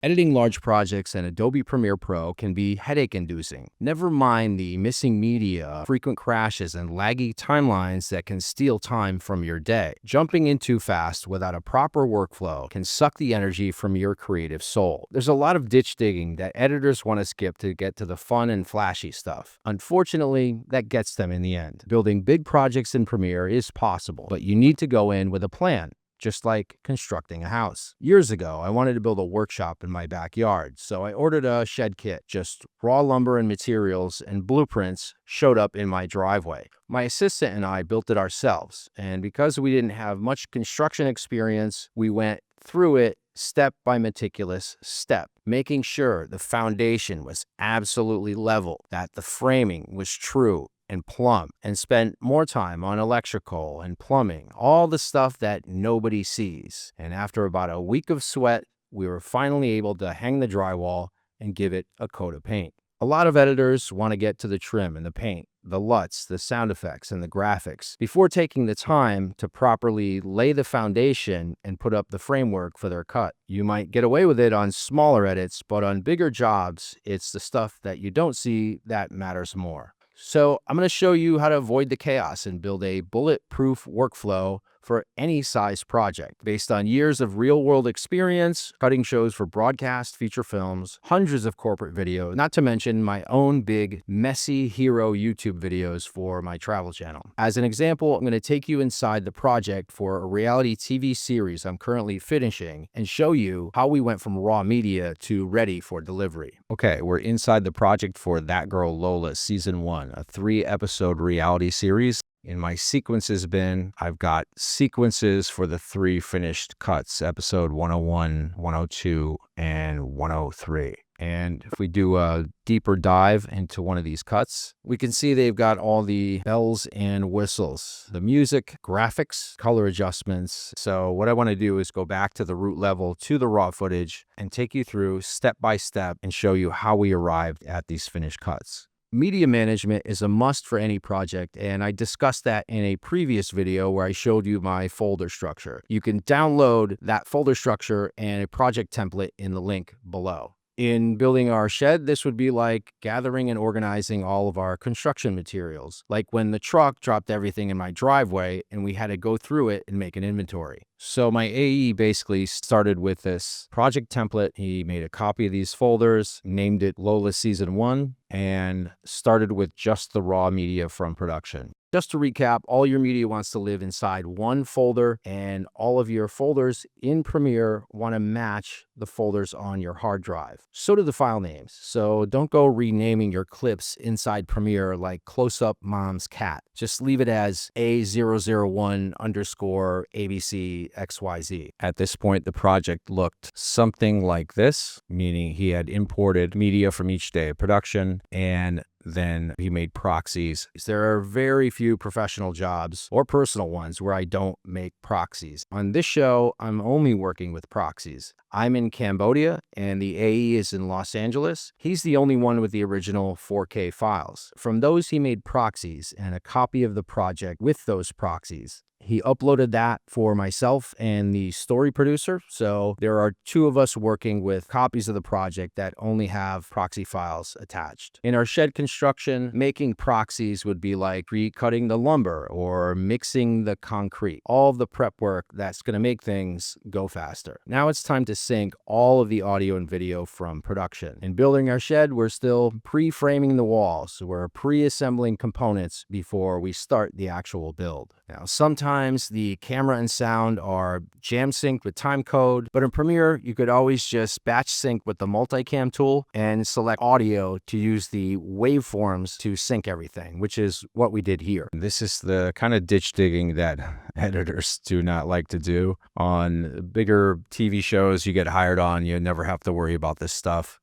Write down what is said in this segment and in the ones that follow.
Editing large projects in Adobe Premiere Pro can be headache-inducing. Never mind the missing media, frequent crashes, and laggy timelines that can steal time from your day. Jumping in too fast without a proper workflow can suck the energy from your creative soul. There's a lot of ditch digging that editors want to skip to get to the fun and flashy stuff. Unfortunately, that gets them in the end. Building big projects in Premiere is possible, but you need to go in with a plan. Just like constructing a house. Years ago, I wanted to build a workshop in my backyard, so I ordered a shed kit. Just raw lumber and materials and blueprints showed up in my driveway. My assistant and I built it ourselves, and because we didn't have much construction experience, we went through it step by meticulous step, making sure the foundation was absolutely level, that the framing was true and plumb, and spent more time on electrical and plumbing, all the stuff that nobody sees. And after about a week of sweat, we were finally able to hang the drywall and give it a coat of paint. A lot of editors want to get to the trim and the paint, the LUTs, the sound effects, and the graphics before taking the time to properly lay the foundation and put up the framework for their cut. You might get away with it on smaller edits, but on bigger jobs, it's the stuff that you don't see that matters more. So I'm going to show you how to avoid the chaos and build a bulletproof workflow for any size project based on years of real-world experience, cutting shows for broadcast, feature films, hundreds of corporate videos, not to mention my own big, messy hero YouTube videos for my travel channel. As an example, I'm going to take you inside the project for a reality TV series I'm currently finishing and show you how we went from raw media to ready for delivery. Okay, we're inside the project for That Girl Lola Season 1, a 3-episode reality series. In my sequences bin, I've got sequences for the 3 finished cuts, episode 101, 102, and 103. And if we do a deeper dive into one of these cuts, we can see they've got all the bells and whistles, the music, graphics, color adjustments. So what I want to do is go back to the root level to the raw footage and take you through step by step and show you how we arrived at these finished cuts. Media management is a must for any project, and I discussed that in a previous video where I showed you my folder structure. You can download that folder structure and a project template in the link below. In building our shed, this would be like gathering and organizing all of our construction materials, like when the truck dropped everything in my driveway and we had to go through it and make an inventory. So my AE basically started with this project template. He made a copy of these folders, named it Lola Season 1, and started with just the raw media from production. Just to recap, all your media wants to live inside one folder, and all of your folders in Premiere want to match the folders on your hard drive. So do the file names. So don't go renaming your clips inside Premiere like Close-Up Mom's Cat. Just leave it as A001_ABC XYZ. At this point, the project looked something like this, meaning he had imported media from each day of production, and then he made proxies. There are very few professional jobs or personal ones where I don't make proxies. On this show, I'm only working with proxies. I'm in Cambodia and the AE is in Los Angeles. He's the only one with the original 4K files. From those, he made proxies and a copy of the project with those proxies. He uploaded that for myself and the story producer. So there are 2 of us working with copies of the project that only have proxy files attached. In our shed construction, making proxies would be like pre-cutting the lumber or mixing the concrete, all of the prep work that's going to make things go faster. Now it's time to sync all of the audio and video from production. In building our shed, we're still pre-framing the walls. So we're pre-assembling components before we start the actual build. Now, sometimes the camera and sound are jam synced with timecode, but in Premiere, you could always just batch sync with the multicam tool and select audio to use the waveforms to sync everything, which is what we did here. This is the kind of ditch digging that editors do not like to do. On bigger TV shows you get hired on, you never have to worry about this stuff,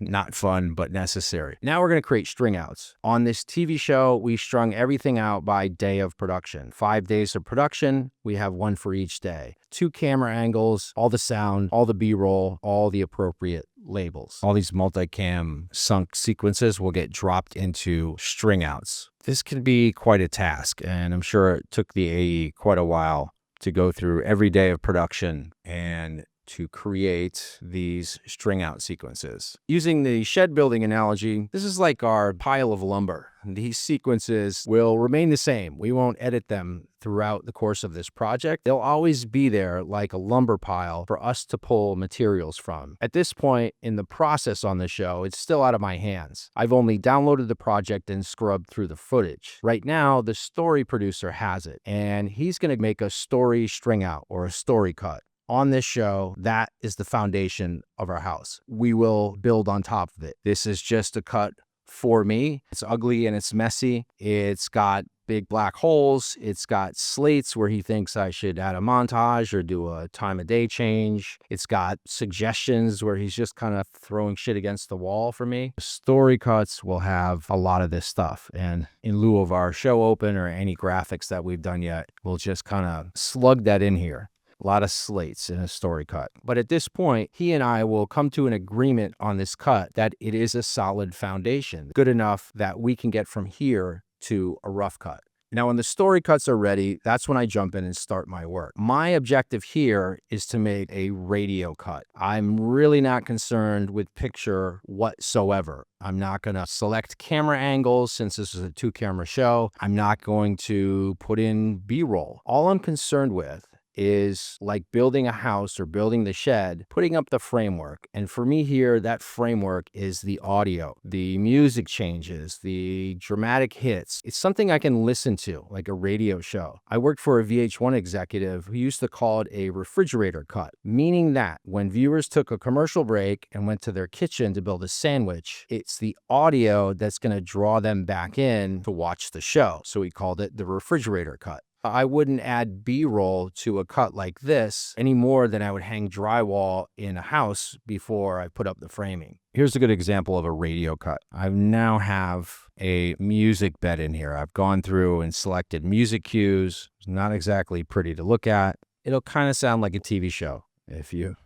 not fun, but necessary. Now we're going to create string outs. On this TV show, we strung everything out by day of production. 5 days of production, we have one for each day. 2 camera angles, all the sound, all the B-roll, all the appropriate labels. All these multicam sunk sequences will get dropped into string outs. This can be quite a task, and I'm sure it took the AE quite a while to go through every day of production and to create these string out sequences. Using the shed building analogy, this is like our pile of lumber. These sequences will remain the same. We won't edit them throughout the course of this project. They'll always be there like a lumber pile for us to pull materials from. At this point in the process on the show, it's still out of my hands. I've only downloaded the project and scrubbed through the footage. Right now, the story producer has it, and he's going to make a story string out or a story cut. On this show, that is the foundation of our house. We will build on top of it. This is just a cut for me. It's ugly and it's messy. It's got big black holes. It's got slates where he thinks I should add a montage or do a time of day change. It's got suggestions where he's just kind of throwing shit against the wall for me. Story cuts will have a lot of this stuff. And in lieu of our show open or any graphics that we've done yet, we'll just kind of slug that in here. A lot of slates in a story cut. But at this point, he and I will come to an agreement on this cut that it is a solid foundation, good enough that we can get from here to a rough cut. Now, when the story cuts are ready, that's when I jump in and start my work. My objective here is to make a radio cut. I'm really not concerned with picture whatsoever. I'm not going to select camera angles since this is a 2-camera show. I'm not going to put in B-roll. All I'm concerned with is like building a house or building the shed, putting up the framework. And for me here, that framework is the audio, the music changes, the dramatic hits. It's something I can listen to like a radio show. I worked for a VH1 executive who used to call it a refrigerator cut, meaning that when viewers took a commercial break and went to their kitchen to build a sandwich, it's the audio that's going to draw them back in to watch the show. So we called it the refrigerator cut. I wouldn't add B-roll to a cut like this any more than I would hang drywall in a house before I put up the framing. Here's a good example of a radio cut. I now have a music bed in here. I've gone through and selected music cues. It's not exactly pretty to look at. It'll kind of sound like a TV show if you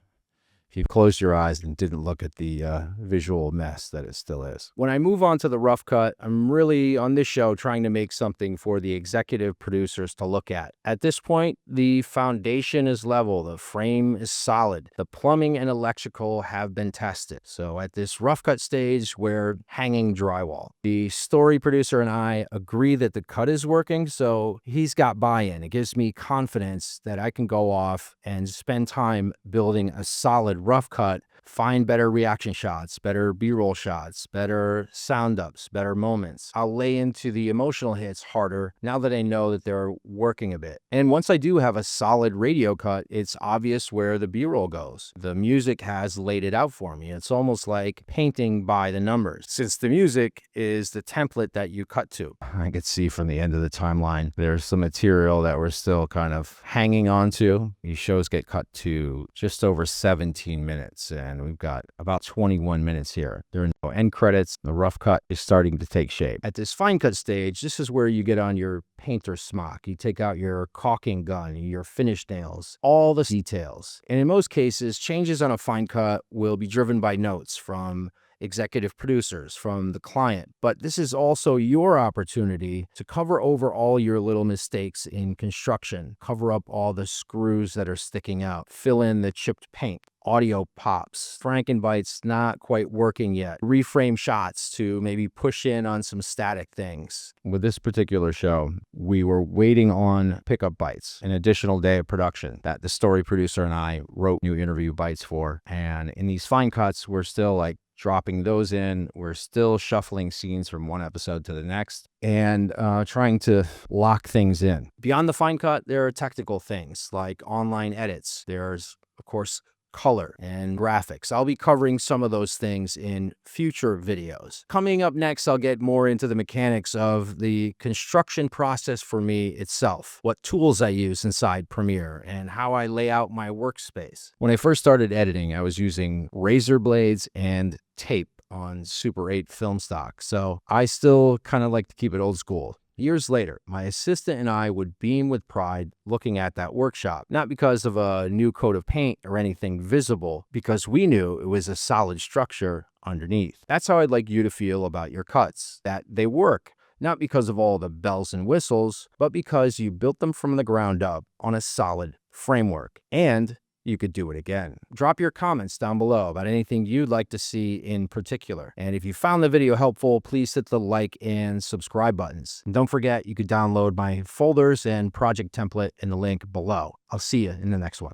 closed your eyes and didn't look at the visual mess that it still is. When I move on to the rough cut, I'm really on this show trying to make something for the executive producers to look at. At this point, the foundation is level, the frame is solid, the plumbing and electrical have been tested. So at this rough cut stage, we're hanging drywall. The story producer and I agree that the cut is working, so he's got buy-in. It gives me confidence that I can go off and spend time building a solid rough cut, find better reaction shots, better B-roll shots, better sound ups, better moments. I'll lay into the emotional hits harder now that I know that they're working a bit. And once I do have a solid radio cut, it's obvious where the B-roll goes. The music has laid it out for me. It's almost like painting by the numbers, since the music is the template that you cut to. I could see from the end of the timeline, there's some material that we're still kind of hanging on to. These shows get cut to just over 17 minutes, and we've got about 21 minutes here. There are no end credits. The rough cut is starting to take shape. At this fine cut stage, this is where you get on your painter smock. You take out your caulking gun, your finish nails, all the details. And in most cases, changes on a fine cut will be driven by notes from executive producers, from the client. But this is also your opportunity to cover over all your little mistakes in construction, cover up all the screws that are sticking out, fill in the chipped paint, audio pops, Frankenbites not quite working yet, reframe shots to maybe push in on some static things. With this particular show, we were waiting on pickup bites, an additional day of production that the story producer and I wrote new interview bites for. And in these fine cuts, we're still like dropping those in. We're still shuffling scenes from one episode to the next and trying to lock things in. Beyond the fine cut, there are technical things like online edits. There's, of course, color and graphics. I'll be covering some of those things in future videos. Coming up next, I'll get more into the mechanics of the construction process for me itself, what tools I use inside Premiere, and how I lay out my workspace. When I first started editing, I was using razor blades and tape on Super 8 film stock, so I still kind of like to keep it old school. Years later, my assistant and I would beam with pride looking at that workshop, not because of a new coat of paint or anything visible, because we knew it was a solid structure underneath. That's how I'd like you to feel about your cuts, that they work, not because of all the bells and whistles, but because you built them from the ground up on a solid framework. And you could do it again. Drop your comments down below about anything you'd like to see in particular. And if you found the video helpful, please hit the like and subscribe buttons. And don't forget, you could download my folders and project template in the link below. I'll see you in the next one.